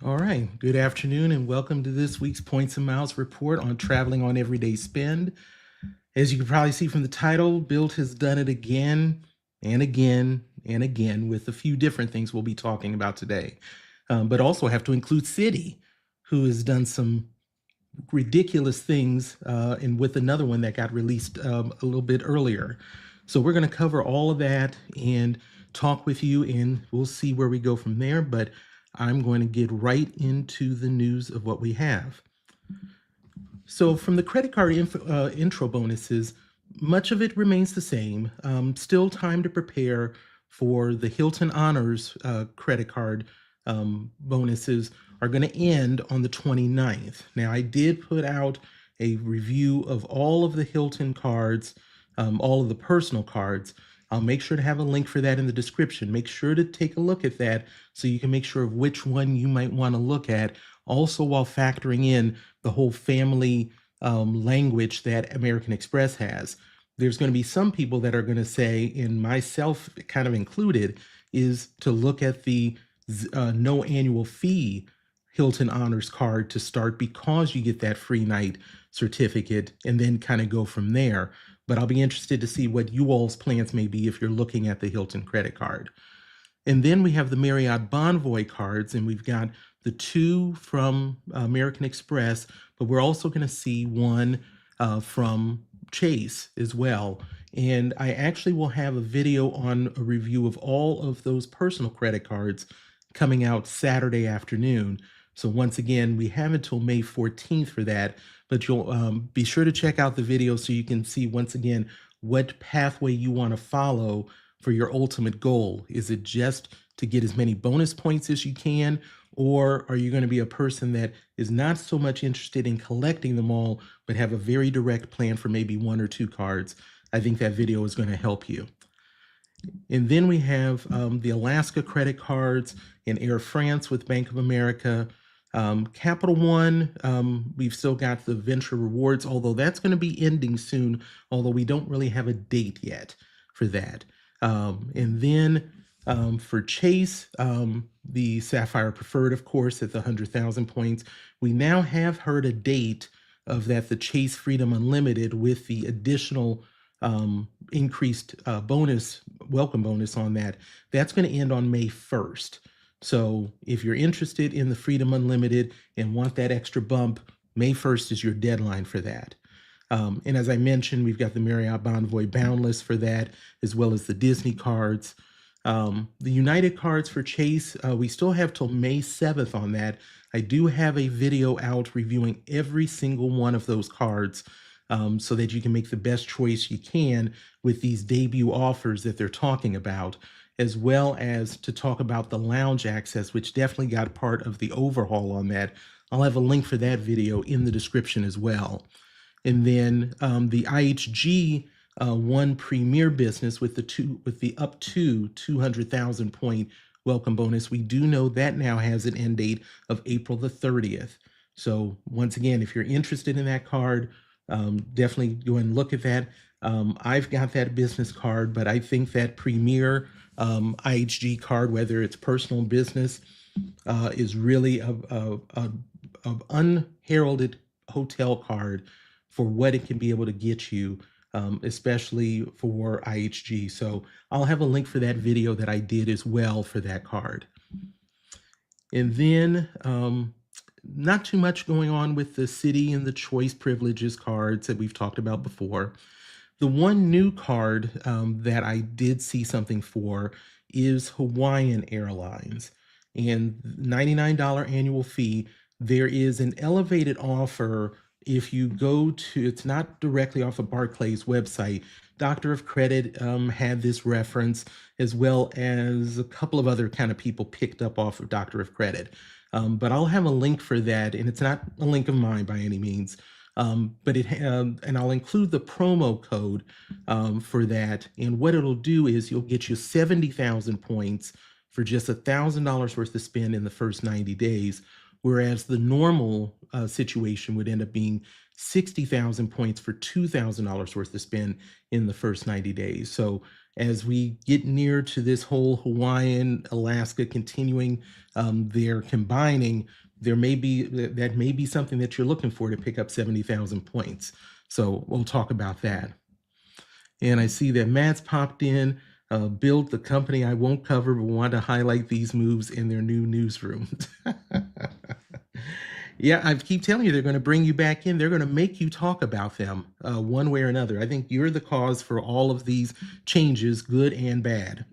All right, good afternoon and welcome to this week's Points and Miles report on traveling on everyday spend. As you can probably see from the title, Bilt has done it again and again and again with a few different things we'll be talking about today. But also have to include Citi, who has done some ridiculous things and with another one that got released a little bit earlier. So we're going to cover all of that and talk with you, and we'll see where we go from there. But I'm going to get right into the news of what we have. So from the credit card intro bonuses, much of it remains the same. Still time to prepare for the Hilton Honors credit card bonuses are going to end on the 29th. Now, I did put out a review of all of the Hilton cards, all of the personal cards. I'll make sure to have a link for that in the description. Make sure to take a look at that so you can make sure of which one you might want to look at, also while factoring in the whole family language that American Express has. There's going to be some people that are going to say, and myself kind of included, is to look at the no annual fee Hilton Honors card to start because you get that free night certificate and then kind of go from there. But I'll be interested to see what you all's plans may be if you're looking at the Hilton credit card. And then we have the Marriott Bonvoy cards, and we've got the two from American Express, but we're also going to see one from Chase as well. And I actually will have a video on a review of all of those personal credit cards coming out Saturday afternoon. So once again, we have until May 14th for that, but you'll be sure to check out the video so you can see once again what pathway you want to follow for your ultimate goal. Is it just to get as many bonus points as you can, or are you going to be a person that is not so much interested in collecting them all, but have a very direct plan for maybe one or two cards? I think that video is going to help you. And then we have the Alaska credit cards and Air France with Bank of America. Capital One, we've still got the Venture Rewards, although that's going to be ending soon, although we don't really have a date yet for that. And then for Chase, the Sapphire Preferred, of course, at the 100,000 points. We now have heard a date of that, the Chase Freedom Unlimited, with the additional increased welcome bonus on that. That's going to end on May 1st. So if you're interested in the Freedom Unlimited and want that extra bump, May 1st is your deadline for that. And as I mentioned, we've got the Marriott Bonvoy Boundless for that, as well as the Disney cards. The United cards for Chase, we still have till May 7th on that. I do have a video out reviewing every single one of those cards so that you can make the best choice you can with these debut offers that they're talking about, as well as to talk about the lounge access, which definitely got part of the overhaul on that. I'll have a link for that video in the description as well. And then the IHG One Premier business with the up to 200,000 point welcome bonus. We do know that now has an end date of April the 30th. So once again, if you're interested in that card, definitely go and look at that. I've got that business card, but I think that Premier IHG card, whether it's personal or business, is really an unheralded hotel card for what it can be able to get you, especially for IHG. So I'll have a link for that video that I did as well for that card. And then not too much going on with the Citi and the Choice Privileges cards that we've talked about before. The one new card that I did see something for is Hawaiian Airlines, and $99 annual fee. There is an elevated offer if you go to, it's not directly off of Barclays website. Doctor of Credit had this reference, as well as a couple of other kind of people picked up off of Doctor of Credit. But I'll have a link for that, and it's not a link of mine by any means. But and I'll include the promo code for that. And what it'll do is you'll get you 70,000 points for just $1,000 worth of spend in the first 90 days, whereas the normal situation would end up being 60,000 points for $2,000 worth of spend in the first 90 days. So as we get near to this whole Hawaiian, Alaska continuing their combining, that may be something that you're looking for to pick up 70,000 points. So we'll talk about that. And I see that Matt's popped in. Bilt, the company I won't cover, but want to highlight these moves in their new newsroom. Yeah, I keep telling you, they're going to bring you back in. They're going to make you talk about them one way or another. I think you're the cause for all of these changes, good and bad.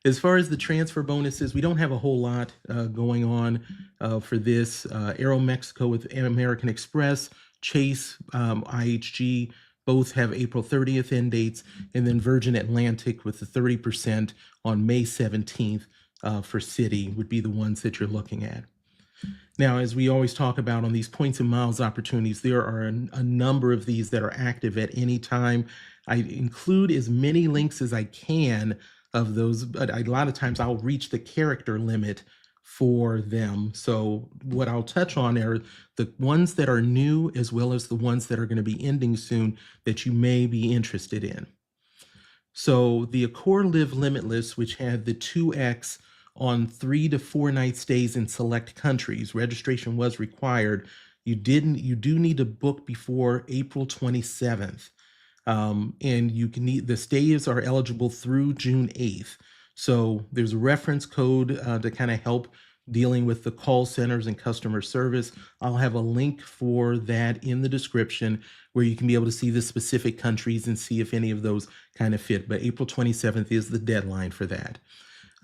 As far as the transfer bonuses, we don't have a whole lot going on for this. Aero Mexico with American Express, Chase, IHG, both have April 30th end dates, and then Virgin Atlantic with the 30% on May 17th for Citi would be the ones that you're looking at. Now, as we always talk about on these points and miles opportunities, there are a number of these that are active at any time. I include as many links as I can of those, but a lot of times I'll reach the character limit for them. So what I'll touch on are the ones that are new, as well as the ones that are going to be ending soon that you may be interested in. So the Accor Live Limitless, which had the 2X on 3 to 4 night stays in select countries, registration was required. You do need to book before April 27th. And you can the stays are eligible through June 8th. So there's a reference code to kind of help dealing with the call centers and customer service. I'll have a link for that in the description where you can be able to see the specific countries and see if any of those kind of fit. But April 27th is the deadline for that.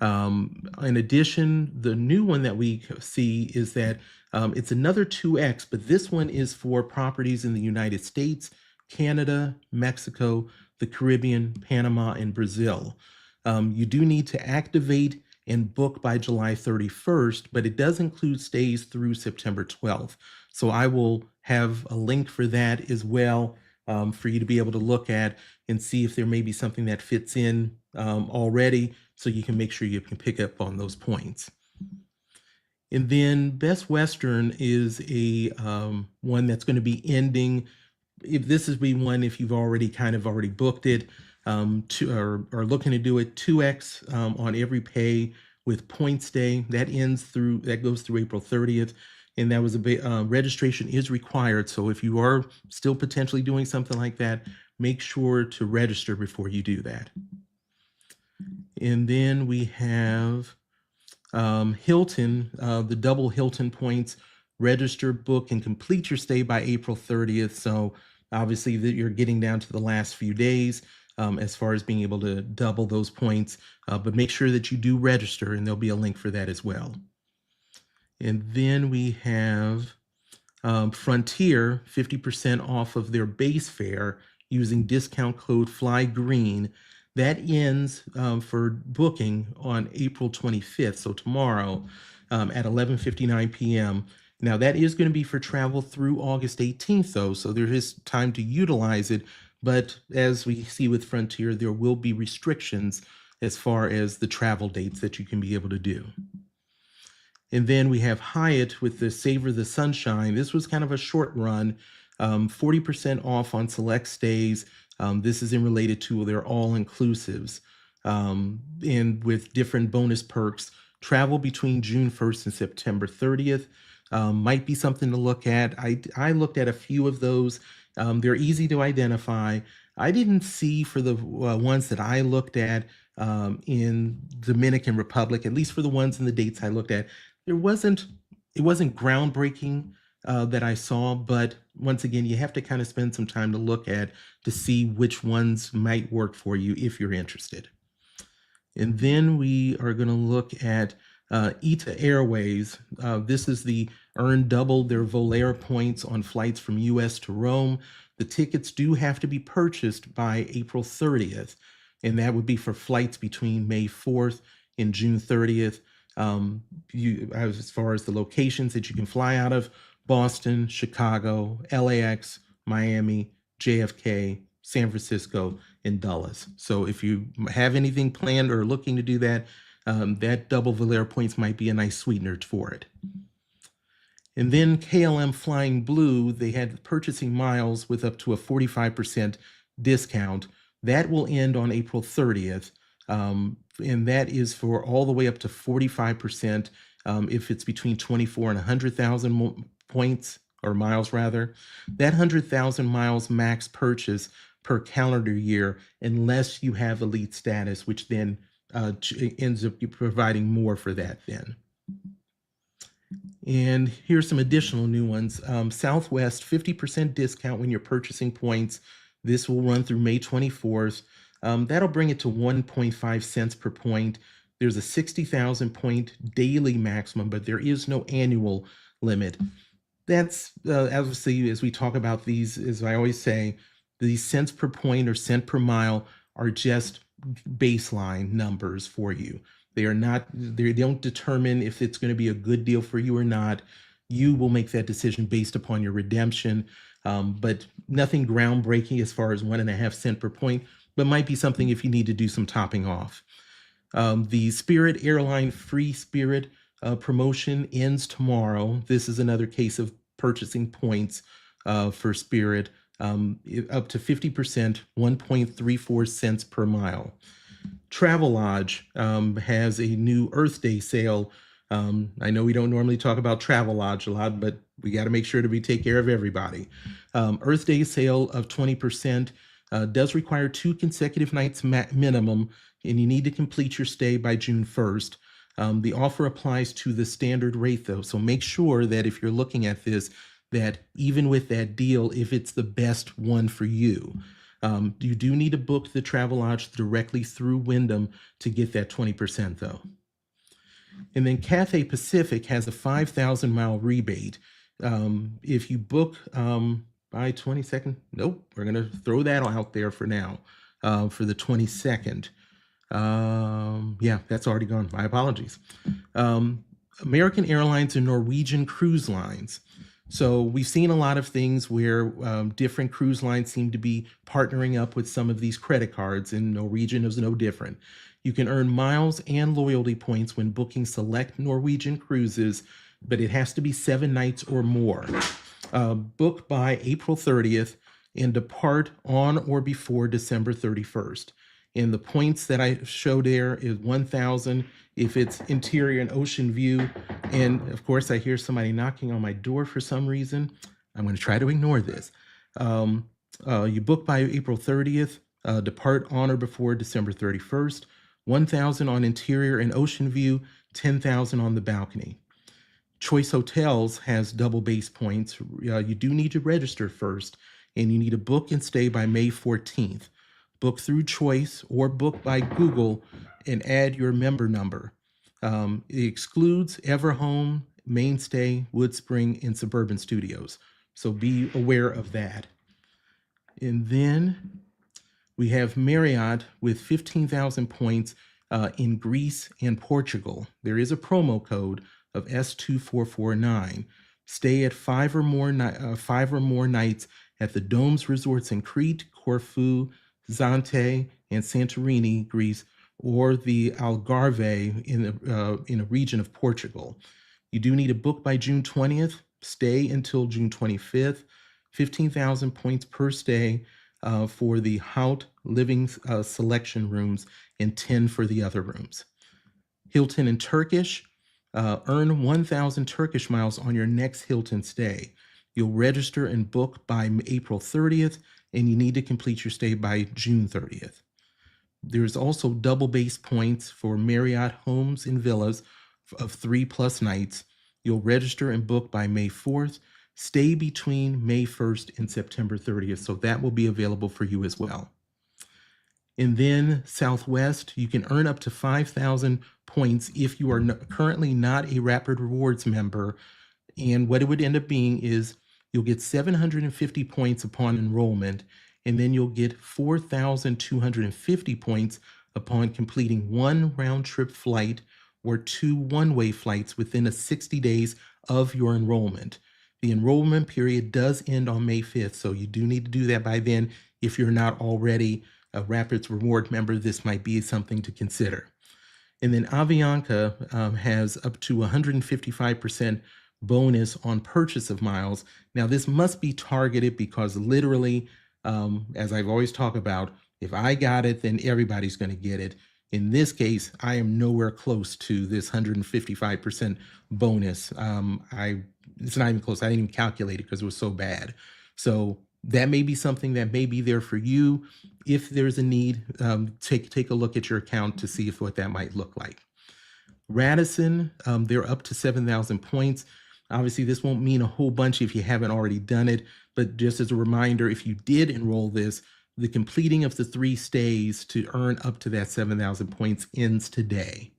In addition, the new one that we see is that it's another 2X, but this one is for properties in the United States, Canada, Mexico, the Caribbean, Panama, and Brazil. You do need to activate and book by July 31st, but it does include stays through September 12th. So I will have a link for that as well for you to be able to look at and see if there may be something that fits in already, so you can make sure you can pick up on those points. And then Best Western is a one that's going to be ending. If this is one, if you've already booked it, or looking to do it, 2X on every pay with points day that goes through April 30th. And that was registration is required. So if you are still potentially doing something like that, make sure to register before you do that. And then we have Hilton, the double Hilton points, register, book, and complete your stay by April 30th. So obviously you're getting down to the last few days as far as being able to double those points, but make sure that you do register, and there'll be a link for that as well. And then we have Frontier, 50% off of their base fare using discount code FLYGREEN. That ends for booking on April 25th, so tomorrow at 11:59 p.m. Now that is going to be for travel through August 18th, though, so there is time to utilize it. But as we see with Frontier, there will be restrictions as far as the travel dates that you can be able to do. And then we have Hyatt with the Savor the Sunshine. This was kind of a short run, 40% off on select stays. This is in related to their all-inclusives, and with different bonus perks. Travel between June 1st and September 30th might be something to look at. I looked at a few of those. They're easy to identify. I didn't see for the ones that I looked at in Dominican Republic, at least for the ones in the dates I looked at, it wasn't groundbreaking that I saw, but once again, you have to kind of spend some time to look at to see which ones might work for you if you're interested. And then we are going to look at EVA Airways. This is the earn double their Volair points on flights from US to Rome. The tickets do have to be purchased by April 30th, and that would be for flights between May 4th and June 30th. As far as the locations that you can fly out of, Boston, Chicago, LAX, Miami, JFK, San Francisco, and Dulles. So if you have anything planned or looking to do that, that double Volair points might be a nice sweetener for it. And then KLM Flying Blue, they had purchasing miles with up to a 45% discount. That will end on April 30th. And that is for all the way up to 45% if it's between 24 and 100,000 points or miles rather. That 100,000 miles max purchase per calendar year, unless you have elite status, which then ends up providing more for that then. And here's some additional new ones. Southwest, 50% discount when you're purchasing points. This will run through May 24th. That'll bring it to 1.5 cents per point. There's a 60,000 point daily maximum, but there is no annual limit. That's obviously, as we talk about these, as I always say, these cents per point or cent per mile are just baseline numbers for you. They are not, they don't determine if it's going to be a good deal for you or not. You will make that decision based upon your redemption, but nothing groundbreaking as far as 1.5 cents per point, but might be something if you need to do some topping off. The Spirit Airline Free Spirit promotion ends tomorrow. This is another case of purchasing points for Spirit, up to 50%, 1.34 cents per mile. Travelodge has a new Earth Day sale. I know we don't normally talk about Travelodge a lot, but we got to make sure that we take care of everybody. Earth Day sale of 20% does require 2 consecutive nights minimum, and you need to complete your stay by June 1st. The offer applies to the standard rate though, so make sure that if you're looking at this, that even with that deal, if it's the best one for you, you do need to book the Travelodge directly through Wyndham to get that 20% though. And then Cathay Pacific has a 5,000 mile rebate. If you book by 22nd, nope, we're gonna throw that out there for now, for the 22nd. Yeah, that's already gone. My apologies. American Airlines and Norwegian cruise lines. So we've seen a lot of things where different cruise lines seem to be partnering up with some of these credit cards, and Norwegian is no different. You can earn miles and loyalty points when booking select Norwegian cruises, but it has to be 7 nights or more. Book by April 30th and depart on or before December 31st. And the points that I showed there is 1,000 if it's interior and ocean view. And of course, I hear somebody knocking on my door for some reason. I'm going to try to ignore this. You book by April 30th, depart on or before December 31st, 1,000 on interior and ocean view, 10,000 on the balcony. Choice Hotels has double base points. You do need to register first, and you need to book and stay by May 14th. Book through Choice or book by Google and add your member number. It excludes Everhome, Mainstay, Woodspring, and Suburban Studios. So be aware of that. And then we have Marriott with 15,000 points in Greece and Portugal. There is a promo code of S2449. Stay at 5 or more nights at the Domes Resorts in Crete, Corfu, Zante, and Santorini, Greece, or the Algarve in a region of Portugal. You do need to book by June 20th, stay until June 25th, 15,000 points per stay for the Hyatt living selection rooms and 10 for the other rooms. Hilton and Turkish, earn 1,000 Turkish miles on your next Hilton stay. You'll register and book by April 30th, and you need to complete your stay by June 30th. There's also double base points for Marriott homes and villas of 3+ nights. You'll register and book by May 4th. Stay between May 1st and September 30th, so that will be available for you as well. And then Southwest, you can earn up to 5,000 points if you are currently not a Rapid Rewards member. And what it would end up being is you'll get 750 points upon enrollment, and then you'll get 4,250 points upon completing 1 round-trip flight or 2 one-way flights within 60 days of your enrollment. The enrollment period does end on May 5th, so you do need to do that by then. If you're not already a Rapids Reward member, this might be something to consider. And then Avianca has up to 155% bonus on purchase of miles. Now, this must be targeted because literally, as I've always talked about, if I got it, then everybody's going to get it. In this case, I am nowhere close to this 155% bonus. It's not even close. I didn't even calculate it because it was so bad. So that may be something that may be there for you. If there's a need, take a look at your account to see what that might look like. Radisson, they're up to 7,000 points. Obviously, this won't mean a whole bunch if you haven't already done it, but just as a reminder, if you did enroll this, the completing of the 3 stays to earn up to that 7,000 points ends today.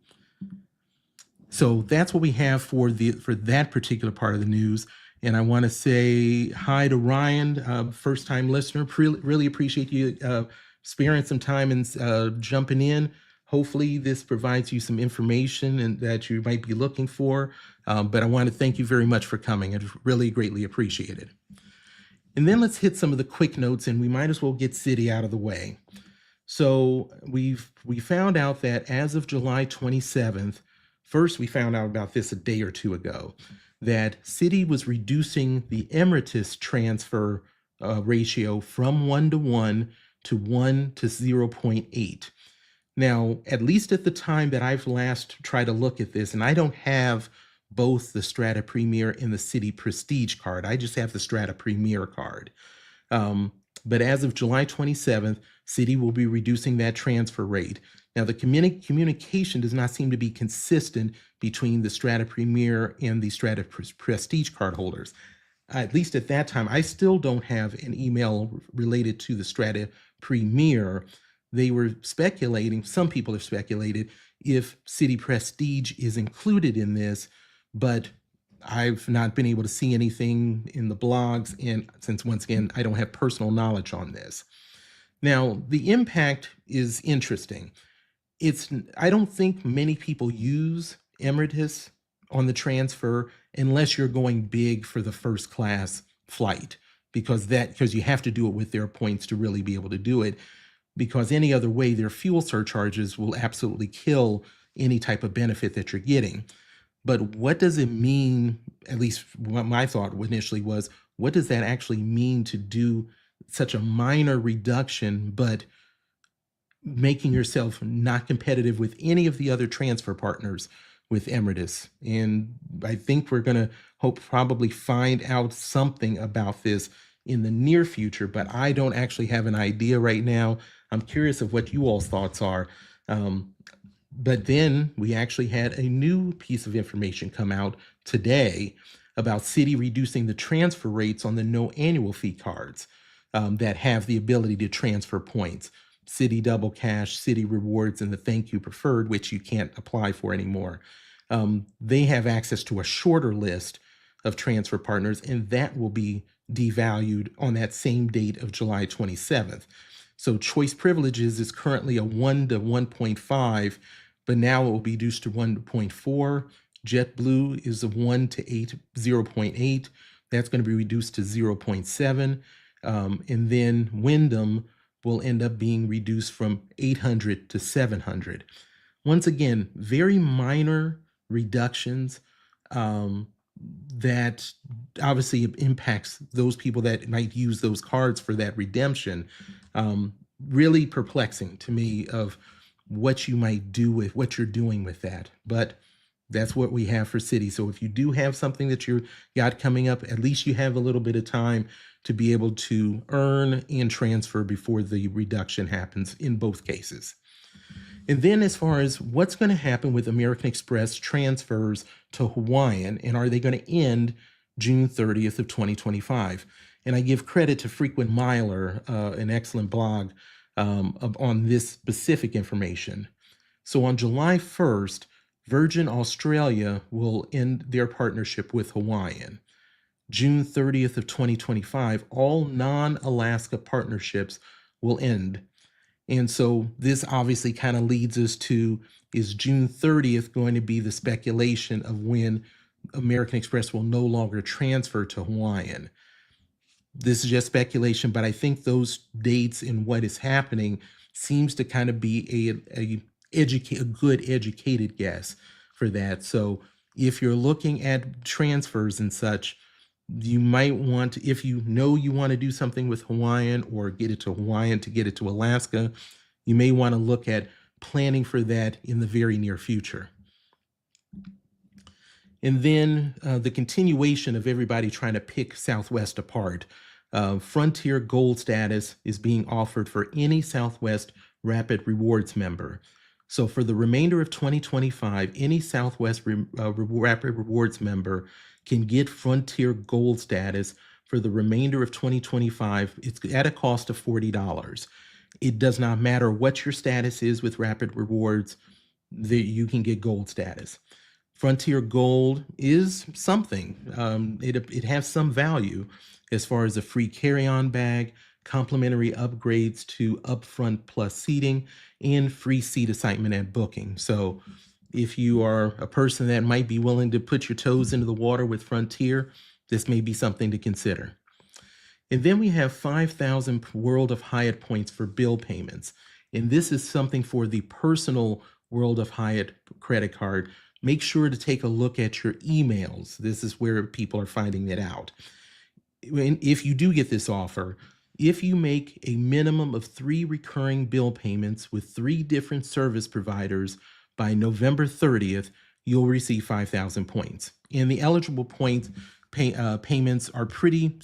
So that's what we have for that particular part of the news. And I want to say hi to Ryan, first-time listener. Really appreciate you sparing some time and jumping in. Hopefully this provides you some information and that you might be looking for. But I want to thank you very much for coming. I really greatly appreciate it. And then let's hit some of the quick notes, and we might as well get Citi out of the way. So we found out that as of July 27th, first we found out about this a day or two ago, that Citi was reducing the Emirates transfer ratio from 1-to-1 to 1-to-0.8. Now, at least at the time that I've last tried to look at this, and I don't have both the Strata Premier and the Citi Prestige card. I just have the Strata Premier card. But as of July 27th, Citi will be reducing that transfer rate. Now, the communication does not seem to be consistent between the Strata Premier and the Strata Prestige card holders. At least at that time, I still don't have an email related to the Strata Premier. They were speculating, some people have speculated, if Citi Prestige is included in this, but I've not been able to see anything in the blogs, and since once again, I don't have personal knowledge on this. Now, the impact is interesting. I don't think many people use Emirates on the transfer unless you're going big for the first class flight, because you have to do it with their points to really be able to do it, because any other way, their fuel surcharges will absolutely kill any type of benefit that you're getting. But what does it mean, at least what my thought initially was, what does that actually mean to do such a minor reduction, but making yourself not competitive with any of the other transfer partners with Emirates? And I think we're going to probably find out something about this in the near future, but I don't actually have an idea right now. I'm curious of what you all's thoughts are. But then we actually had a new piece of information come out today about Citi reducing the transfer rates on the no annual fee cards that have the ability to transfer points. Citi Double Cash, Citi Rewards, and the Thank You Preferred, which you can't apply for anymore. They have access to a shorter list of transfer partners, and that will be devalued on that same date of July 27th. So Choice Privileges is currently a 1-to-1.5, but now it will be reduced to 1-to-0.4. JetBlue is a 0.8. That's going to be reduced to 0.7. And then Wyndham will end up being reduced from 800 to 700. Once again, very minor reductions that obviously impacts those people that might use those cards for that redemption. Really perplexing to me of what you might do with what you're doing with that. But that's what we have for Citi. So if you do have something that you got coming up, at least you have a little bit of time to be able to earn and transfer before the reduction happens in both cases. And then as far as what's going to happen with American Express transfers to Hawaiian, and are they going to end June 30th of 2025? And I give credit to Frequent Miler, an excellent blog on this specific information. So on July 1st, Virgin Australia will end their partnership with Hawaiian. June 30th of 2025, all non-Alaska partnerships will end. And so this obviously kind of leads us to, is June 30th going to be the speculation of when American Express will no longer transfer to Hawaiian? This is just speculation, but I think those dates and what is happening seems to kind of be a good educated guess for that. So If you're looking at transfers and such, you might want to, if you know you want to do something with Hawaiian or get it to Hawaiian to get it to Alaska, you may want to look at planning for that in the very near future. And then the continuation of everybody trying to pick Southwest apart. Frontier Gold status is being offered for any Southwest Rapid Rewards member. So for the remainder of 2025, any Southwest Rapid Rewards member can get Frontier Gold status for the remainder of 2025. It's at a cost of $40. It does not matter what your status is with Rapid Rewards, that you can get gold status. Frontier Gold is something. It has some value as far as a free carry-on bag, complimentary upgrades to upfront plus seating, and free seat assignment at booking. So if you are a person that might be willing to put your toes into the water with Frontier, this may be something to consider. And then we have 5,000 World of Hyatt points for bill payments. And this is something for the personal World of Hyatt credit card. Make sure to take a look at your emails. This is where people are finding it out. If you do get this offer, if you make a minimum of 3 recurring bill payments with 3 different service providers by November 30th, you'll receive 5,000 points. And the eligible points payments are pretty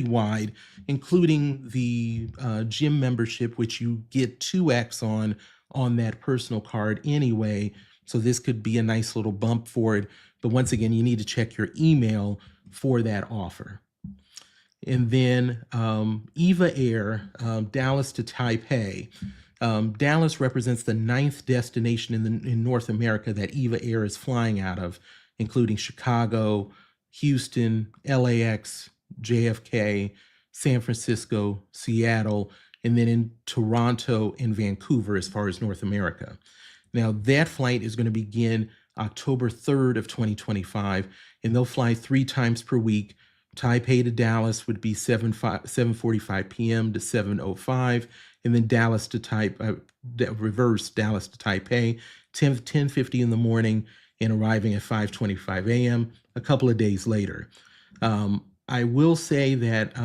wide, including the gym membership, which you get 2x on that personal card anyway. So this could be a nice little bump for it. But once again, you need to check your email for that offer. And then EVA Air, Dallas to Taipei. Dallas represents the 9th destination in North America that EVA Air is flying out of, including Chicago, Houston, LAX, JFK, San Francisco, Seattle, and then in Toronto and Vancouver as far as North America. Now, that flight is going to begin October 3rd of 2025, and they'll fly 3 times per week. Taipei to Dallas would be 7:45 p.m. to 7:05, and then Dallas to reverse Dallas to Taipei, 10:50 in the morning, and arriving at 5:25 a.m. a couple of days later. I will say that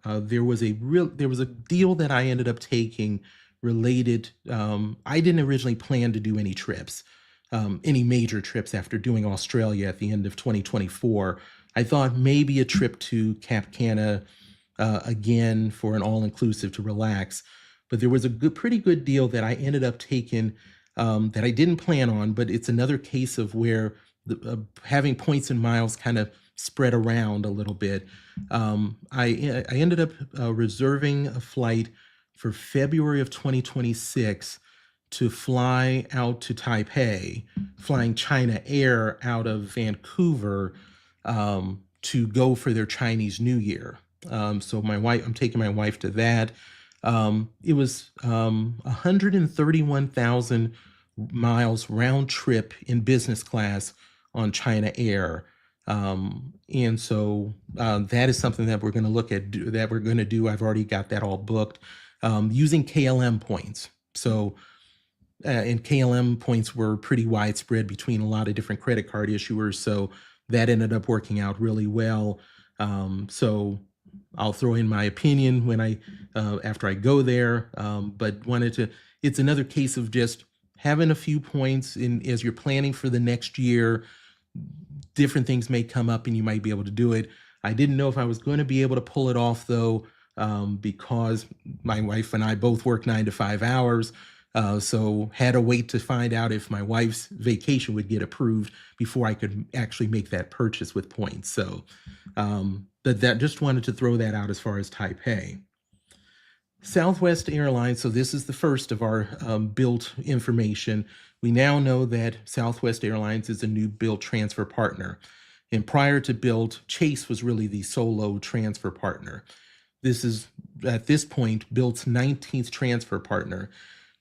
there was a deal that I ended up taking related. I didn't originally plan to do any trips, any major trips after doing Australia at the end of 2024. I thought maybe a trip to Cap Cana again for an all-inclusive to relax. But there was a pretty good deal that I ended up taking that I didn't plan on, but it's another case of where having points and miles kind of spread around a little bit. I ended up reserving a flight for February of 2026 to fly out to Taipei, flying China Air out of Vancouver to go for their Chinese New Year. So I'm taking my wife to that. It was 131,000 miles round trip in business class on China Air. And so that is something that we're going to look at, that we're going to do. I've already got that all booked using KLM points. So and KLM points were pretty widespread between a lot of different credit card issuers. So that ended up working out really well. So I'll throw in my opinion when after I go there, but it's another case of just having a few points as you're planning for the next year. Different things may come up and you might be able to do it. I didn't know if I was going to be able to pull it off though, because my wife and I both work 9 to 5 hours. So had to wait to find out if my wife's vacation would get approved before I could actually make that purchase with points. So, but just wanted to throw that out as far as Taipei. Southwest Airlines, so this is the first of our Bilt information. We now know that Southwest Airlines is a new Bilt transfer partner. And prior to Bilt, Chase was really the solo transfer partner. This is, at this point, Bilt's 19th transfer partner.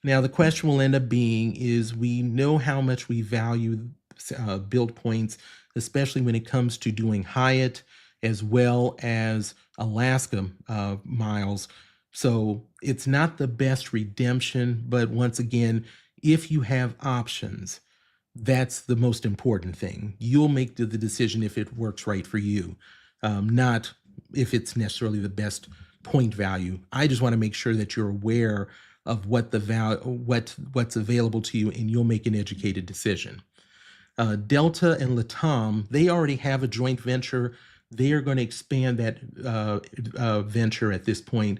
Now, the question will end up being is we know how much we value Bilt points, especially when it comes to doing Hyatt as well as Alaska miles. So it's not the best redemption, but once again, if you have options, That's the most important thing. You'll make the decision if it works right for you, not if it's necessarily the best point value. I just want to make sure that you're aware of what the what's available to you, and you'll make an educated decision. Delta and LATAM, they already have a joint venture. They are going to expand that venture at this point.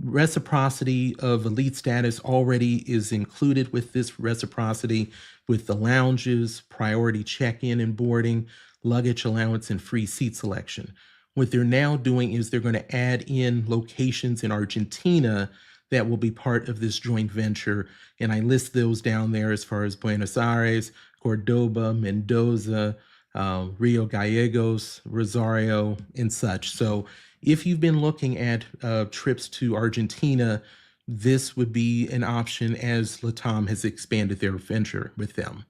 Reciprocity of elite status already is included with this reciprocity, with the lounges, priority check-in and boarding, luggage allowance, and free seat selection. What they're now doing is they're going to add in locations in Argentina that will be part of this joint venture. And I list those down there as far as Buenos Aires, Cordoba, Mendoza, Rio Gallegos, Rosario, and such. So if you've been looking at trips to Argentina, this would be an option as LATAM has expanded their venture with them.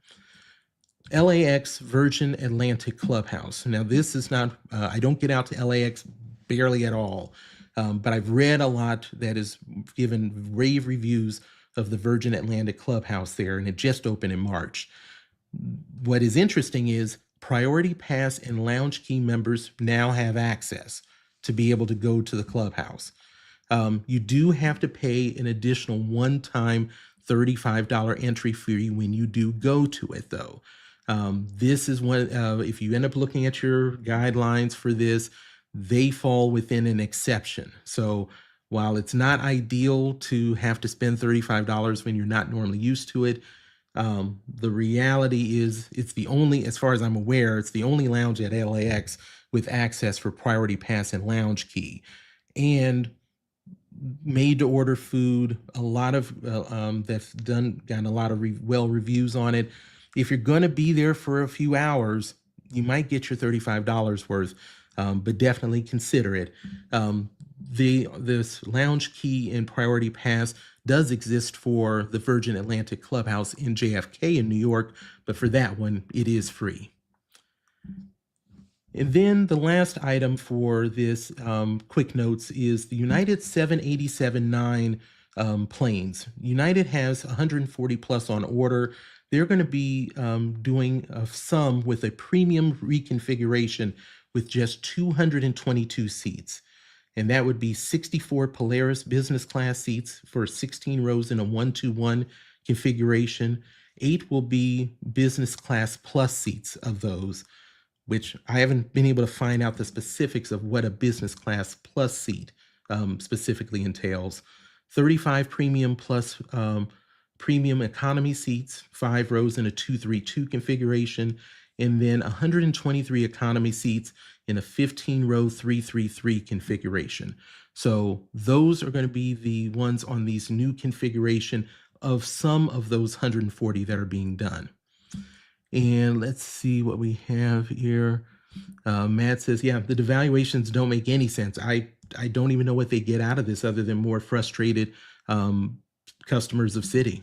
LAX Virgin Atlantic Clubhouse. Now, this is not, I don't get out to LAX barely at all, but I've read a lot that has given rave reviews of the Virgin Atlantic Clubhouse there, and it just opened in March. What is interesting is Priority Pass and Lounge Key members now have access to be able to go to the clubhouse. You do have to pay an additional one-time $35 entry fee when you do go to it, though. This is one, if you end up looking at your guidelines for this, they fall within an exception. So while it's not ideal to have to spend $35 when you're not normally used to it, the reality is it's the only, as far as I'm aware, it's the only lounge at LAX with access for Priority Pass and Lounge Key. And made to order food, a lot of that's gotten a lot of well reviews on it. If you're going to be there for a few hours, you might get your $35 worth, but definitely consider it. This Lounge Key and Priority Pass does exist for the Virgin Atlantic Clubhouse in JFK in New York, but for that one, it is free. And then the last item for this quick notes is the United 787-9 planes. United has 140 plus on order. They're going to be doing some with a premium reconfiguration with just 222 seats. And that would be 64 Polaris business class seats for 16 rows in a 1-2-1 configuration. 8 will be business class plus seats of those, which I haven't been able to find out the specifics of what a business class plus seat specifically entails. 35 premium plus premium economy seats, 5 rows in a 2-3-2 configuration, and then 123 economy seats in a 15-row 3-3-3 configuration. So those are going to be the ones on these new configuration of some of those 140 that are being done. And let's see what we have here. Matt says, yeah, the devaluations don't make any sense. I don't even know what they get out of this other than more frustrated customers of Citi.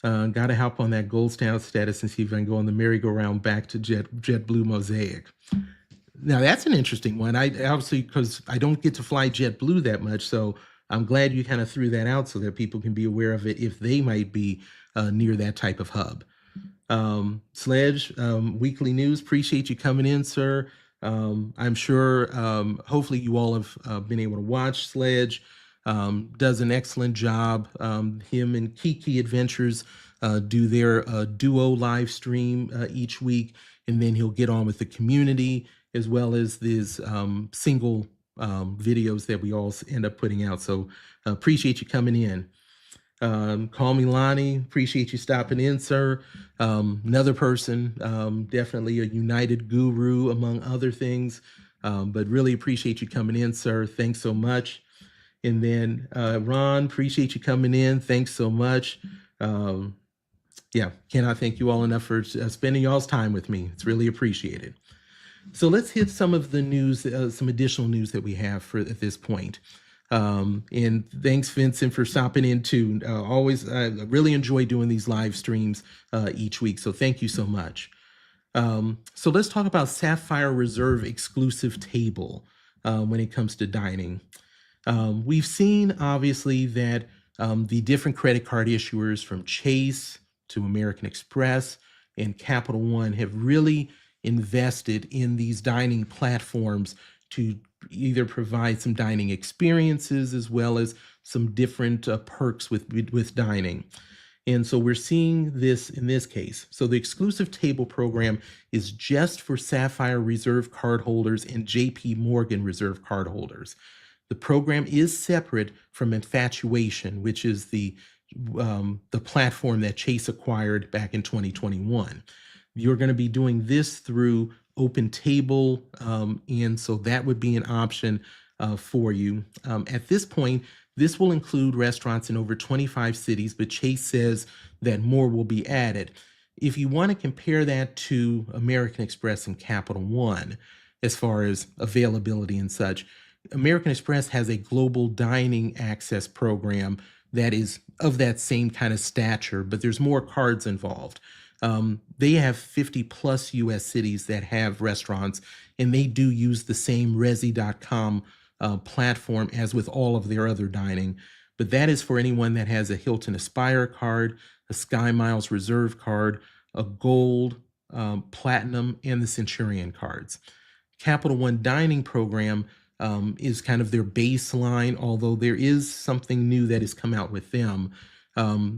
Got to help on that gold status and see if I can go on the merry-go-round back to JetBlue Mosaic. Now, that's an interesting one. I obviously, because I don't get to fly JetBlue that much, so I'm glad you kind of threw that out so that people can be aware of it if they might be near that type of hub. Sledge, Weekly News, appreciate you coming in, sir. I'm sure, hopefully you all have been able to watch Sledge. Does an excellent job. Him and Kiki Adventures do their duo live stream each week, and then he'll get on with the community as well as these single videos that we all end up putting out. So appreciate you coming in. Call me Lonnie, appreciate you stopping in, sir. Another person, definitely a United guru among other things, but really appreciate you coming in, sir. Thanks so much. And then Ron, appreciate you coming in. Thanks so much. Yeah, cannot thank you all enough for spending y'all's time with me. It's really appreciated. So let's hit some of the news, some additional news that we have at this point. And thanks, Vincent, for stopping in too. Always, I really enjoy doing these live streams each week. So thank you so much. So let's talk about Sapphire Reserve exclusive table when it comes to dining. We've seen, obviously, that the different credit card issuers from Chase to American Express and Capital One have really invested in these dining platforms to either provide some dining experiences as well as some different perks with dining. And so we're seeing this in this case. So the exclusive table program is just for Sapphire Reserve cardholders and JP Morgan Reserve cardholders. The program is separate from Infatuation, which is the platform that Chase acquired back in 2021. You're going to be doing this through Open Table, and so that would be an option for you. At this point, this will include restaurants in over 25 cities, but Chase says that more will be added. If you want to compare that to American Express and Capital One, as far as availability and such, American Express has a global dining access program that is of that same kind of stature, but there's more cards involved. They have 50 plus US cities that have restaurants, and they do use the same Resi.com platform as with all of their other dining. But that is for anyone that has a Hilton Aspire card, a Sky Miles Reserve card, a Gold, Platinum, and the Centurion cards. Capital One dining program is kind of their baseline, although there is something new that has come out with them.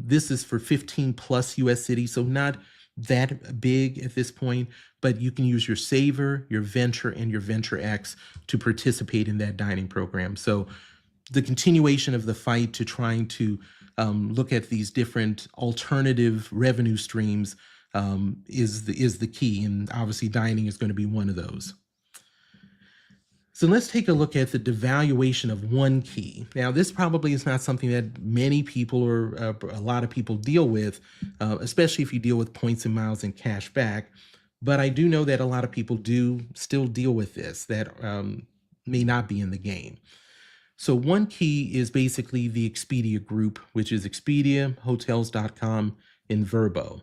This is for 15 plus US cities, so not that big at this point, but you can use your Savor, your Venture, and your Venture X to participate in that dining program. So the continuation of the fight to trying to look at these different alternative revenue streams is the key, and obviously dining is going to be one of those. So let's take a look at the devaluation of one key. Now, this probably is not something that many people or a lot of people deal with, especially if you deal with points and miles and cash back. But I do know that a lot of people do still deal with this that may not be in the game. So one key is basically the Expedia group, which is Expedia, Hotels.com, and Vrbo.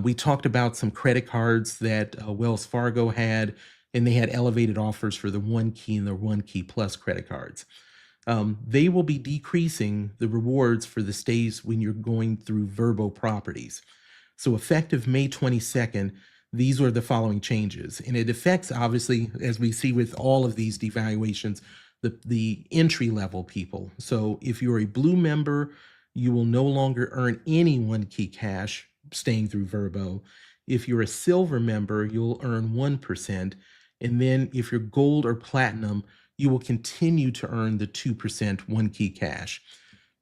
We talked about some credit cards that Wells Fargo had, and they had elevated offers for the One Key and the One Key Plus credit cards. They will be decreasing the rewards for the stays when you're going through Vrbo properties. So effective May 22nd, these are the following changes. And it affects, obviously, as we see with all of these devaluations, the entry-level people. So if you're a Blue member, you will no longer earn any One Key cash staying through Vrbo. If you're a Silver member, you'll earn 1%. And then if you're Gold or Platinum, you will continue to earn the 2% One Key cash.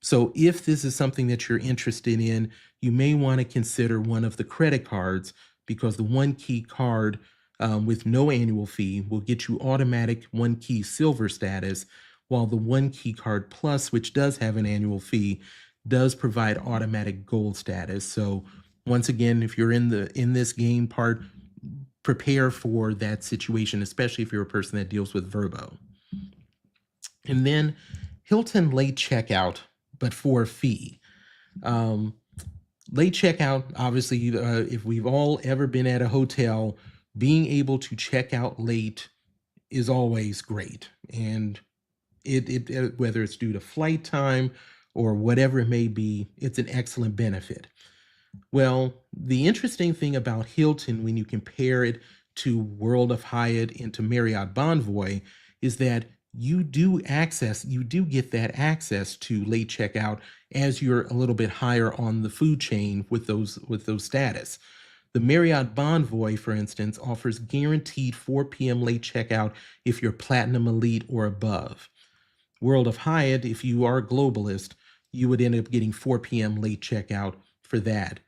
So if this is something that you're interested in, you may want to consider one of the credit cards, because the One Key card with no annual fee will get you automatic One Key Silver status, while the One Key card Plus, which does have an annual fee, does provide automatic Gold status. So once again, if you're in this game part, prepare for that situation, especially if you're a person that deals with Vrbo. And then Hilton late checkout, but for a fee. Late checkout, obviously, if we've all ever been at a hotel, being able to check out late is always great. And it whether it's due to flight time or whatever it may be, it's an excellent benefit. Well, the interesting thing about Hilton, when you compare it to World of Hyatt and to Marriott Bonvoy, is that you do get that access to late checkout as you're a little bit higher on the food chain with those status. The Marriott Bonvoy, for instance, offers guaranteed 4 p.m. late checkout if you're Platinum Elite or above. World of Hyatt, if you are a globalist, you would end up getting 4 p.m. late checkout for that.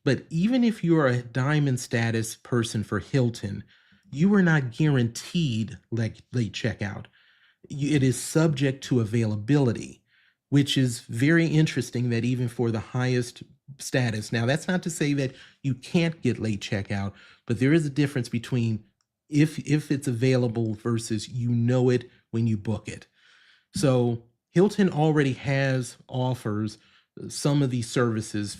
But even if you're a diamond status person for Hilton, you are not guaranteed late checkout. It is subject to availability, which is very interesting that even for the highest status. Now, that's not to say that you can't get late checkout, but there is a difference between if it's available versus you know it when you book it. So Hilton already has offers some of these services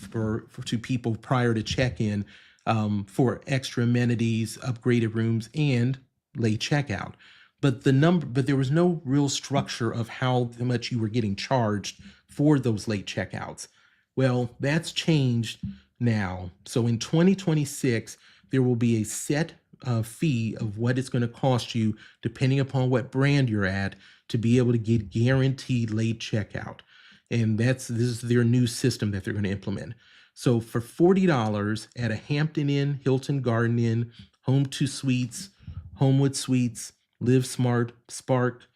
to people prior to check-in for extra amenities, upgraded rooms, and late checkout. But there was no real structure of how much you were getting charged for those late checkouts. Well, that's changed now. So in 2026, there will be a set fee of what it's going to cost you, depending upon what brand you're at, to be able to get guaranteed late checkout. And this is their new system that they're going to implement. So for $40 at a Hampton Inn, Hilton Garden Inn, Home 2 Suites, Homewood Suites, Live Smart, Spark,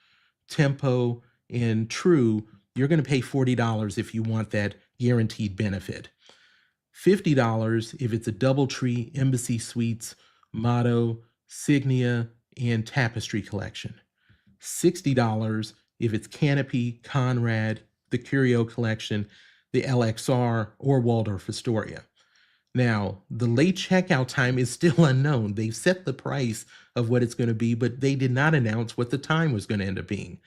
Tempo, and True, you're going to pay $40 if you want that guaranteed benefit. $50 if it's a DoubleTree, Embassy Suites, Motto, Signia, and Tapestry Collection. $60 if it's Canopy, Conrad, the Curio Collection, the LXR, or Waldorf Astoria. Now, the late checkout time is still unknown. They've set the price of what it's going to be, but they did not announce what the time was going to end up being.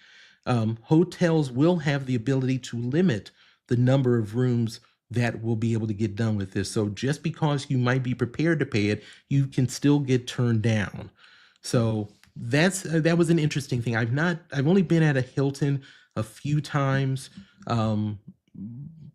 Hotels will have the ability to limit the number of rooms that will be able to get done with this. So just because you might be prepared to pay it, you can still get turned down. So that was an interesting thing. I've only been at a Hilton a few times,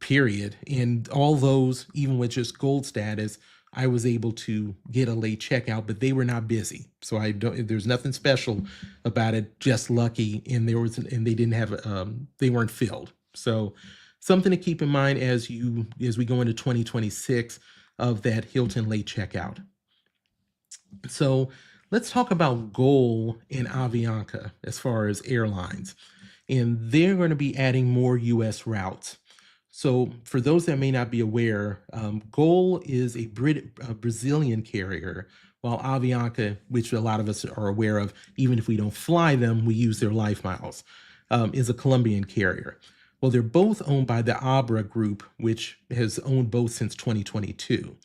period. And all those, even with just gold status, I was able to get a late checkout, but they were not busy. So there's nothing special about it, just lucky. And they didn't have, they weren't filled. So something to keep in mind as we go into 2026 of that Hilton late checkout. So let's talk about GOL and Avianca as far as airlines. And they're going to be adding more US routes. So for those that may not be aware, GOL is a Brazilian carrier, while Avianca, which a lot of us are aware of, even if we don't fly them, we use their life miles, is a Colombian carrier. Well, they're both owned by the Abra Group, which has owned both since 2022.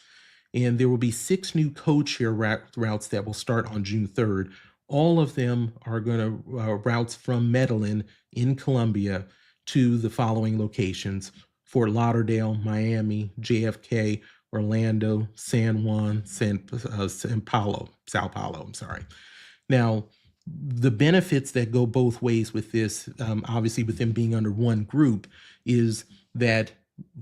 And there will be 6 new code-share routes that will start on June 3rd. All of them are going to routes from Medellin in Colombia to the following locations: Fort Lauderdale, Miami, JFK, Orlando, San Juan, Sao Paulo, I'm sorry. Now, the benefits that go both ways with this, obviously with them being under one group, is that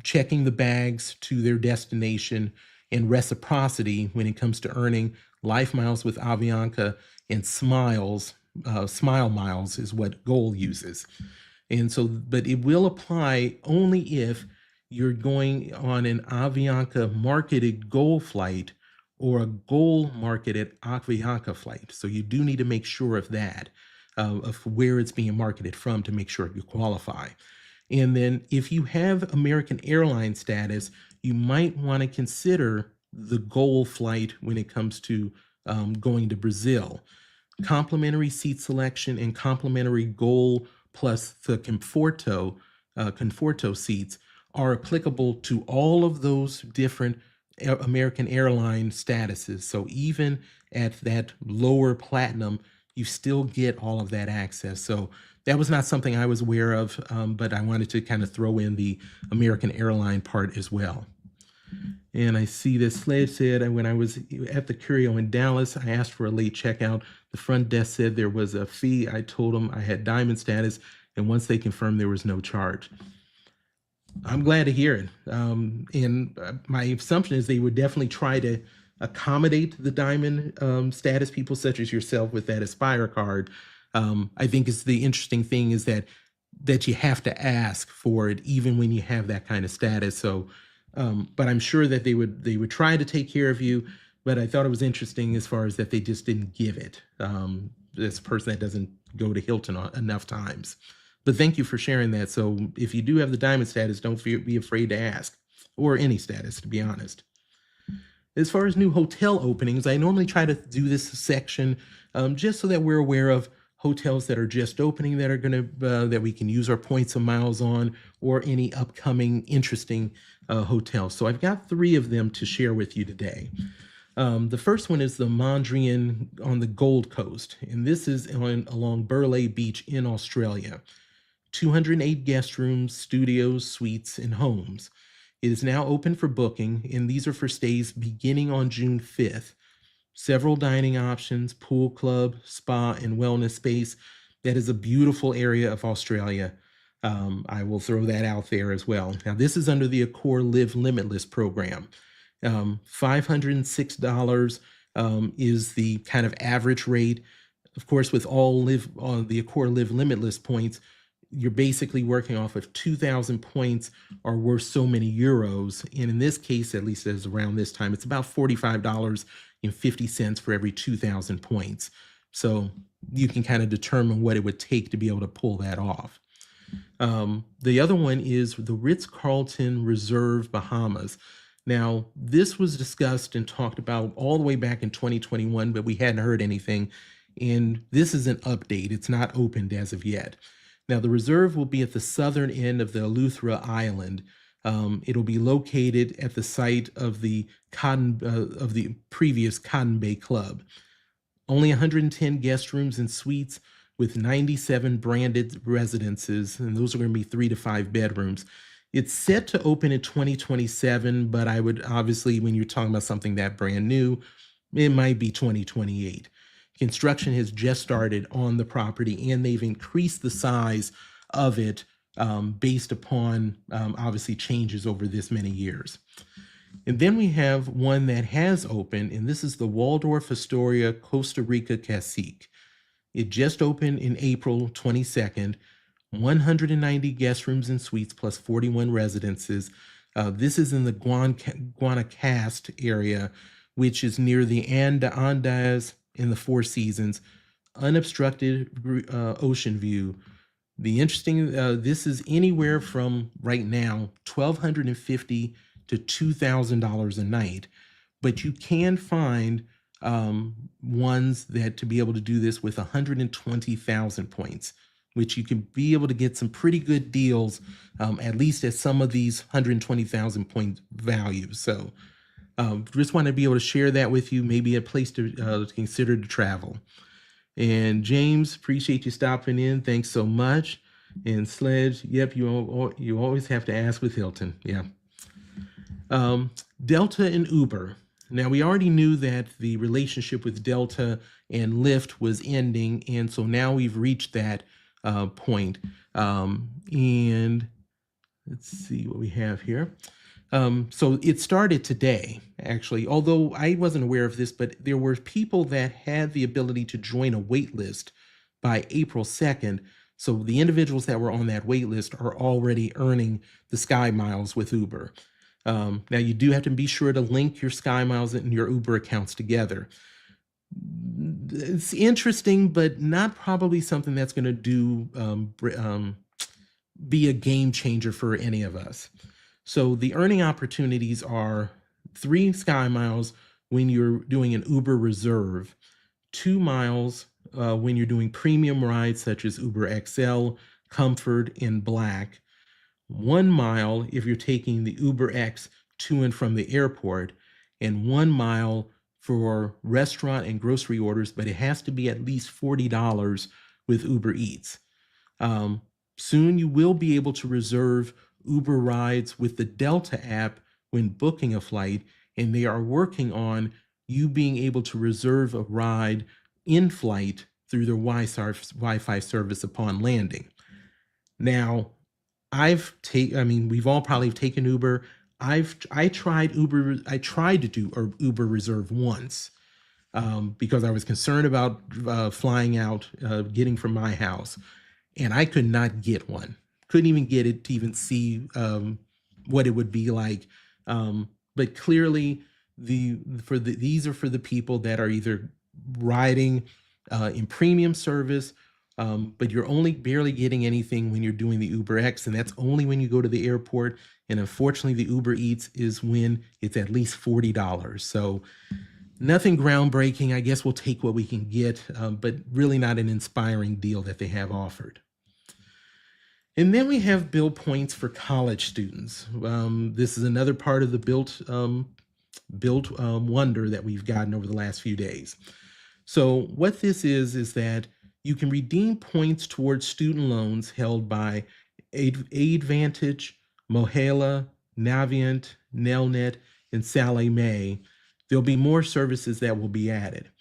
checking the bags to their destination and reciprocity when it comes to earning life miles with Avianca and smile miles is what GOL uses. And so, but it will apply only if you're going on an Avianca marketed GOL flight or a GOL marketed Avianca flight. So you do need to make sure of that, of where it's being marketed from, to make sure you qualify. And then if you have American Airlines status, you might want to consider the GOL flight when it comes to going to Brazil. Complimentary seat selection and complimentary GOL plus the Conforto seats are applicable to all of those different American Airline statuses. So even at that lower platinum, you still get all of that access. So that was not something I was aware of, but I wanted to kind of throw in the American Airline part as well. And I see that Slave said, when I was at the Curio in Dallas, I asked for a late checkout. The front desk said there was a fee. I told them I had diamond status, and once they confirmed, there was no charge. I'm glad to hear it. And my assumption is they would definitely try to accommodate the diamond status people such as yourself with that Aspire card. I think it's the interesting thing is that you have to ask for it even when you have that kind of status. So, but I'm sure that they would try to take care of you. But I thought it was interesting as far as that they just didn't give it. This person that doesn't go to Hilton enough times. But thank you for sharing that. So if you do have the diamond status, don't be afraid to ask, or any status, to be honest. As far as new hotel openings, I normally try to do this section just so that we're aware of hotels that are just opening that are going to that we can use our points and miles on, or any upcoming interesting hotels. So I've got 3 of them to share with you today. The first one is the Mondrian on the Gold Coast, and this is along Burleigh Beach in Australia. 208 guest rooms, studios, suites, and homes. It is now open for booking, and these are for stays beginning on June 5th. Several dining options, pool club, spa, and wellness space. That is a beautiful area of Australia. I will throw that out there as well. Now, this is under the Accor Live Limitless program. $506 is the kind of average rate. Of course, with all the Accor Live Limitless points, you're basically working off of 2,000 points are worth so many euros. And in this case, at least as around this time, it's about $45.50 for every 2,000 points. So you can kind of determine what it would take to be able to pull that off. The other one is the Ritz-Carlton Reserve Bahamas. Now, this was discussed and talked about all the way back in 2021, but we hadn't heard anything. And this is an update. It's not opened as of yet. Now, the reserve will be at the southern end of the Eleuthera Island. It'll be located at the site of the previous Cotton Bay Club. Only 110 guest rooms and suites with 97 branded residences, and those are going to be 3 to 5 bedrooms. It's set to open in 2027, but I would obviously, when you're talking about something that brand new, it might be 2028. Construction has just started on the property, and they've increased the size of it based upon obviously changes over this many years. And then we have one that has opened, and this is the Waldorf Astoria Costa Rica Cacique. It just opened in April 22nd, 190 guest rooms and suites plus 41 residences. This is in the Guanacaste area, which is near the Andes in the Four Seasons, unobstructed ocean view. The interesting, this is anywhere from right now, $1,250 to $2,000 a night, but you can find ones that to be able to do this with 120,000 points, which you can be able to get some pretty good deals, at least at some of these 120,000 point values. So just want to be able to share that with you, maybe a place to consider to travel. And James, appreciate you stopping in. Thanks so much. And Sledge, yep, you always have to ask with Hilton. Yeah. Delta and Uber. Now, we already knew that the relationship with Delta and Lyft was ending, and so now we've reached that point. And let's see what we have here. So it started today, actually, although I wasn't aware of this, but there were people that had the ability to join a wait list by April 2nd. So the individuals that were on that wait list are already earning the Sky Miles with Uber. Now, you do have to be sure to link your Sky Miles and your Uber accounts together. It's interesting, but not probably something that's going to be a game changer for any of us. So the earning opportunities are 3 Sky Miles when you're doing an Uber Reserve, 2 miles when you're doing premium rides such as Uber XL, Comfort, and Black, 1 mile if you're taking the Uber X to and from the airport, and 1 mile for restaurant and grocery orders, but it has to be at least $40 with Uber Eats. Soon you will be able to reserve Uber rides with the Delta app when booking a flight, and they are working on you being able to reserve a ride in flight through their Wi-Fi service upon landing. Now, we've all probably taken Uber. I tried to do Uber Reserve once because I was concerned about flying out, getting from my house, and I could not get one. Couldn't even get it to even see what it would be like. But clearly, these are for the people that are either riding in premium service, but you're only barely getting anything when you're doing the Uber X, and that's only when you go to the airport. And unfortunately, the Uber Eats is when it's at least $40. So nothing groundbreaking. I guess we'll take what we can get, but really not an inspiring deal that they have offered. And then we have Bilt points for college students. This is another part of the Bilt wonder that we've gotten over the last few days. So what this is that you can redeem points towards student loans held by Aidvantage, Mohela, Navient, Nelnet, and Sallie Mae. There'll be more services that will be added.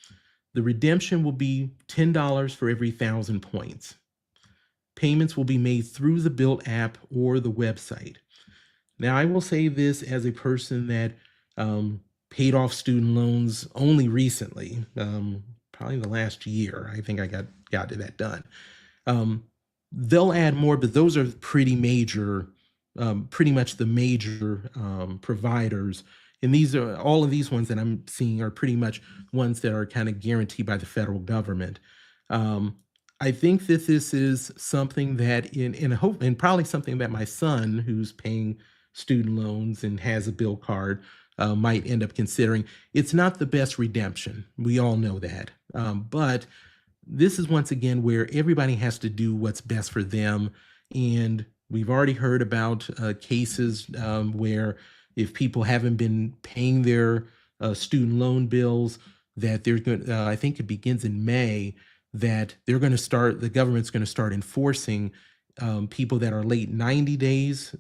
The redemption will be $10 for every 1,000 points. Payments will be made through the Bilt app or the website. Now, I will say this as a person that paid off student loans only recently, probably the last year. I think I got to that done. They'll add more, but those are pretty major, pretty much the major providers. And these are all of these ones that I'm seeing are pretty much ones that are kind of guaranteed by the federal government. I think that this is something that in hope, and probably something that my son, who's paying student loans and has a bill card, might end up considering. It's not the best redemption. We all know that. But this is once again where everybody has to do what's best for them. And we've already heard about cases where if people haven't been paying their student loan bills, that they're going. I think it begins in May, that they're going to start. The government's going to start enforcing people that are late 90 days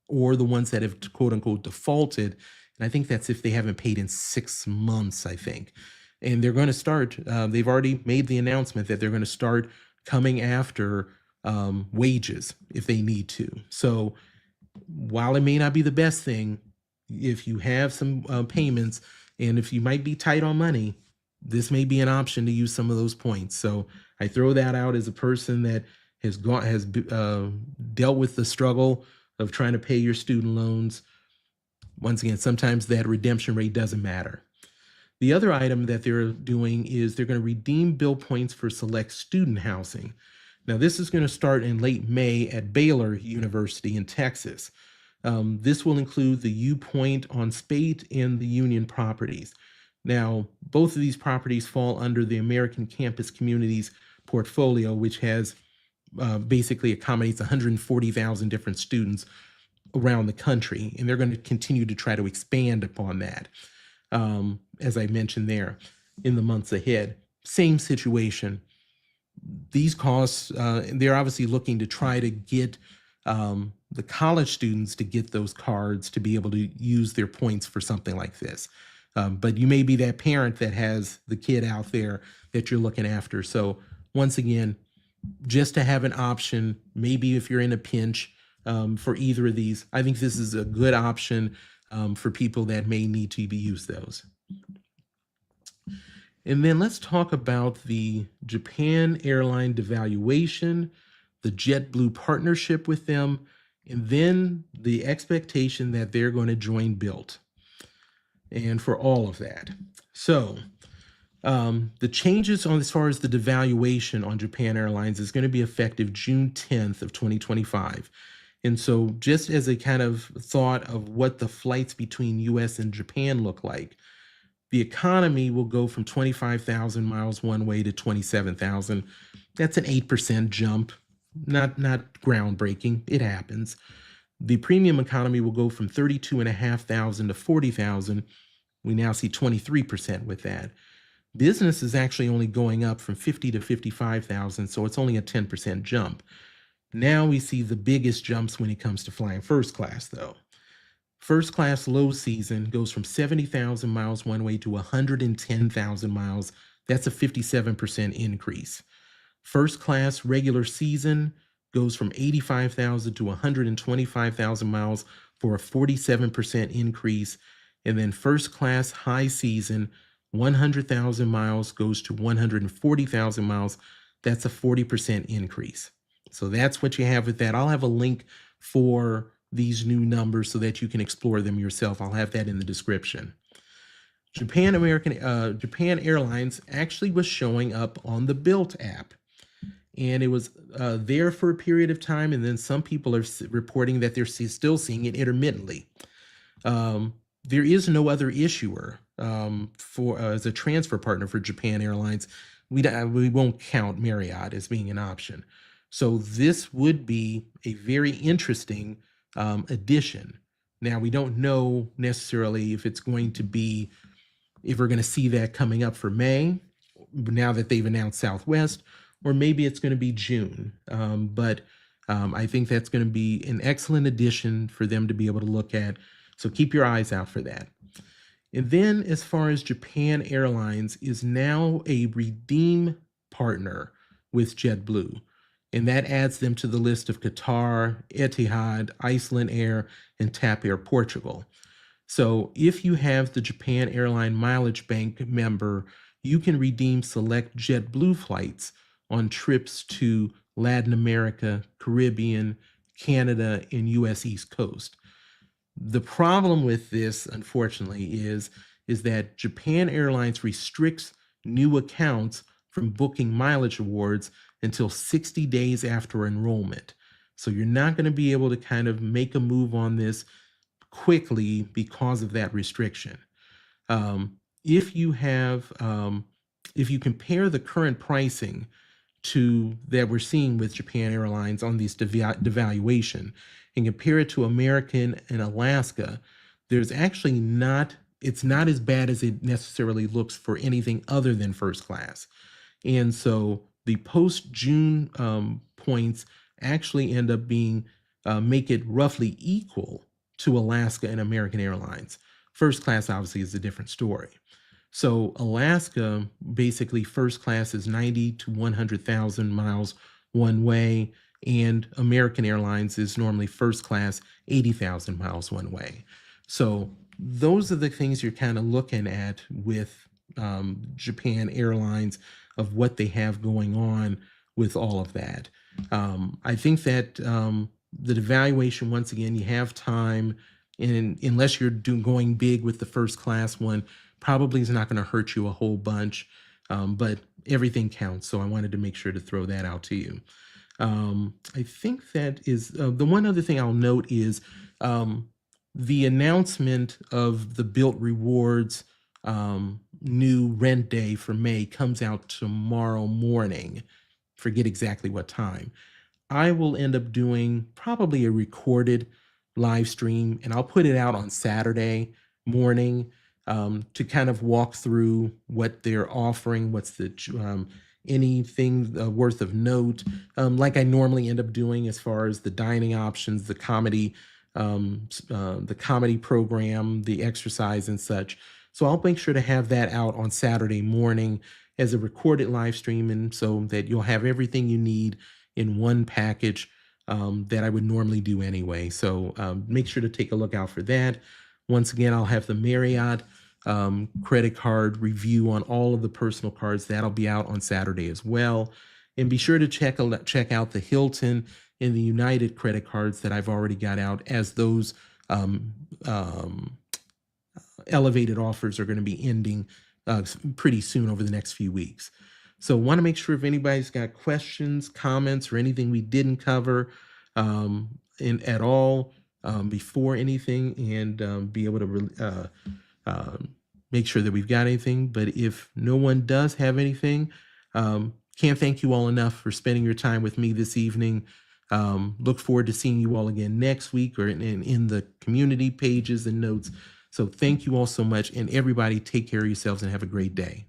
or the ones that have quote unquote defaulted. And I think that's if they haven't paid in 6 months, I think. And they're going to start. They've already made the announcement that they're going to start coming after wages if they need to. So while it may not be the best thing, if you have some payments and if you might be tight on money, this may be an option to use some of those points. So I throw that out as a person that has dealt with the struggle of trying to pay your student loans. Once again, sometimes that redemption rate doesn't matter. The other item that they're doing is they're going to redeem bill points for select student housing. Now, this is going to start in late May at Baylor University in Texas. This will include the U Point on Spate and the Union properties. Now, both of these properties fall under the American Campus Communities portfolio, which has basically accommodates 140,000 different students around the country, and they're going to continue to try to expand upon that, as I mentioned there, in the months ahead. Same situation. These costs, they're obviously looking to try to get the college students to get those cards to be able to use their points for something like this. But you may be that parent that has the kid out there that you're looking after. So once again, just to have an option, maybe if you're in a pinch for either of these, I think this is a good option for people that may need to use those. And then let's talk about the Japan airline devaluation, the JetBlue partnership with them, and then the expectation that they're going to join Bilt. And for all of that. So the changes on as far as the devaluation on Japan Airlines is going to be effective June 10th of 2025. And so just as a kind of thought of what the flights between US and Japan look like, the economy will go from 25,000 miles one way to 27,000. That's an 8% jump. Not groundbreaking. It happens. The premium economy will go from 32,500 to 40,000. We now see 23% with that. Business is actually only going up from 50 to 55,000, so it's only a 10% jump. Now we see the biggest jumps when it comes to flying first class, though. First class low season goes from 70,000 miles one way to 110,000 miles. That's a 57% increase. First class regular season goes from 85,000 to 125,000 miles for a 47% increase. And then first class high season, 100,000 miles goes to 140,000 miles. That's a 40% increase. So that's what you have with that. I'll have a link for these new numbers so that you can explore them yourself. I'll have that in the description. Japan Airlines actually was showing up on the Bilt app. And it was there for a period of time, and then some people are reporting that they're still seeing it intermittently. There is no other issuer for as a transfer partner for Japan Airlines. We won't count Marriott as being an option. So this would be a very interesting addition. Now, we don't know necessarily if it's going to be, if we're going to see that coming up for May, now that they've announced Southwest, or maybe it's going to be June. But I think that's going to be an excellent addition for them to be able to look at. So keep your eyes out for that. And then as far as Japan Airlines is now a redeem partner with JetBlue. And that adds them to the list of Qatar, Etihad, Iceland Air, and TAP Air Portugal. So if you have the Japan Airline Mileage Bank member, you can redeem select JetBlue flights on trips to Latin America, Caribbean, Canada, and US East Coast. The problem with this, unfortunately, is that Japan Airlines restricts new accounts from booking mileage awards until 60 days after enrollment. So you're not going to be able to kind of make a move on this quickly because of that restriction. If you have, if you compare the current pricing to that we're seeing with Japan Airlines on these devaluation and compare it to American and Alaska, there's actually not, it's not as bad as it necessarily looks for anything other than first class. And so the post-June points actually end up being, make it roughly equal to Alaska and American Airlines. First class obviously is a different story. So Alaska, basically first class is 90 to 100,000 miles one way, and American Airlines is normally first class 80,000 miles one way. So those are the things you're kind of looking at with Japan Airlines, of what they have going on with all of that. I think that the devaluation, once again, you have time, and unless you're going big with the first class one, probably is not going to hurt you a whole bunch, but everything counts. So I wanted to make sure to throw that out to you. I think that is the one other thing I'll note is the announcement of the Bilt Rewards new rent day for May comes out tomorrow morning. Forget exactly what time. I will end up doing probably a recorded live stream, and I'll put it out on Saturday morning to kind of walk through what they're offering, what's the anything worth of note, like I normally end up doing as far as the dining options, the comedy program, the exercise and such. So I'll make sure to have that out on Saturday morning as a recorded live stream, and so that you'll have everything you need in one package that I would normally do anyway. So make sure to take a look out for that. Once again, I'll have the Marriott credit card review on all of the personal cards. That'll be out on Saturday as well. And be sure to check out the Hilton and the United credit cards that I've already got out, as those elevated offers are going to be ending pretty soon over the next few weeks. So want to make sure if anybody's got questions, comments, or anything we didn't cover at all before anything, and be able to make sure that we've got anything. But if no one does have anything, can't thank you all enough for spending your time with me this evening. Look forward to seeing you all again next week, or in the community pages and notes. So thank you all so much, and everybody take care of yourselves and have a great day.